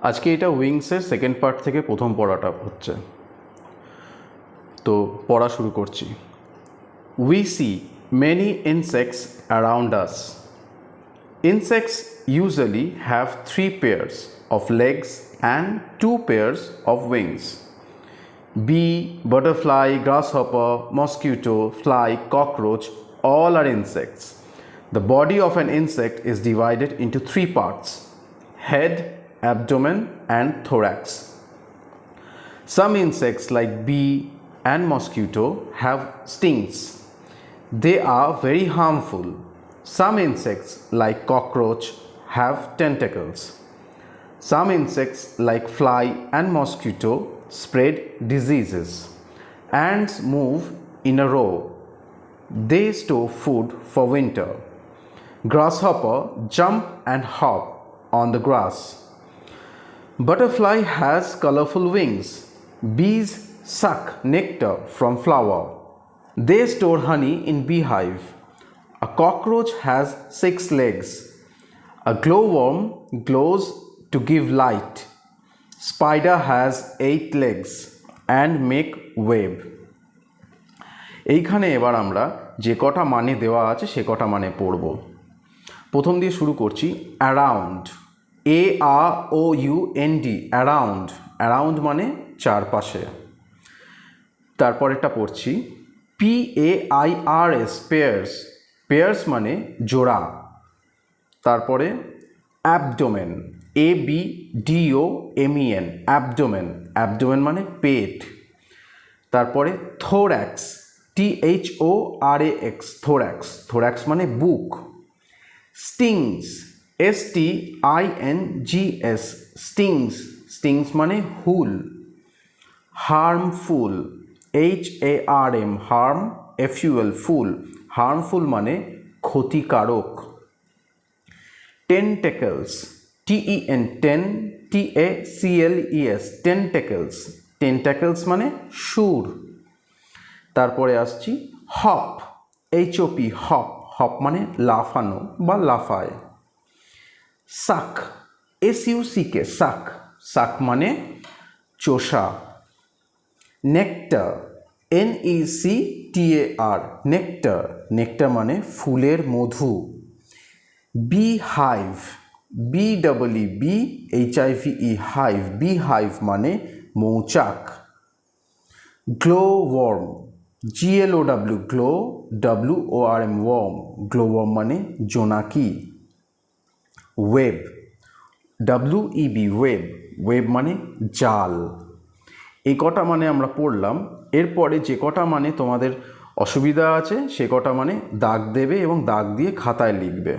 আজকে এটা উইংসের second part থেকে প্রথম পড়াটা হচ্ছে, তো পড়া শুরু করছি। We see many insects around us. Insects usually have 3 pairs of legs and 2 pairs of wings. Bee, butterfly, grasshopper, mosquito, fly, cockroach, all are insects. The body of an insect is divided into 3 parts: head, abdomen, and thorax. Some insects like bee and mosquito have stings. They are very harmful. Some insects like cockroach have tentacles. Some insects like fly and mosquito spread diseases. Ants move in a row. They store food for winter. Grasshopper jump and hop on the grass. Butterfly has colorful wings. Bees suck nectar from flower. They store honey in beehive. A cockroach has 6 legs. A glowworm glows to give light. Spider has 8 legs and make web. এইখানে এবার আমরা যে কটা মানে দেওয়া আছে সে কটা মানে পড়ব। প্রথম দিয়ে শুরু করছি অ্যারাউন্ড, AROUND, অ্যারাউন্ড। অ্যারাউন্ড মানে চারপাশে। তারপরেরটা পড়ছি PAIRS, পেয়ার্স। পেয়ার্স মানে জোড়া। তারপরে অ্যাবডোমেন, ABDOMEN, অ্যাবডোমেন। অ্যাবডোমেন মানে পেট। তারপরে থোরাক্স, THORAX, থোরাক্স। থোরাক্স মানে বুক। Stings, STINGS, stings. স্টিংস মানে হুল। হার্মফুল, HARM, হার্ম, FUL, ফুল। হার্মফুল মানে ক্ষতিকারক। টেন্টেকলস, TENTACLES, টেন্টেকলস। টেন্টেকলস মানে শুঁড়। তারপরে আসছি হপ, HOP, হপ। হপ মানে লাফানো বা লাফায়। সাক, SUCK, সাক। সাক মানে চোষা। Nectar, NECTAR, nectar. নেক্টার মানে ফুলের মধু। Beehive, BEEHIVE, hive. বিহাইভ মানে মৌচাক। Glowworm, GLOW, glow, WORM, worm. Glowworm মানে জোনাকি। Web, WEB, web. ওয়েব মানে জাল। এই কটা মানে আমরা পড়লাম। এরপরে যে কটা মানে তোমাদের অসুবিধা আছে সে কটা মানে দাগ দেবে এবং দাগ দিয়ে খাতায় লিখবে।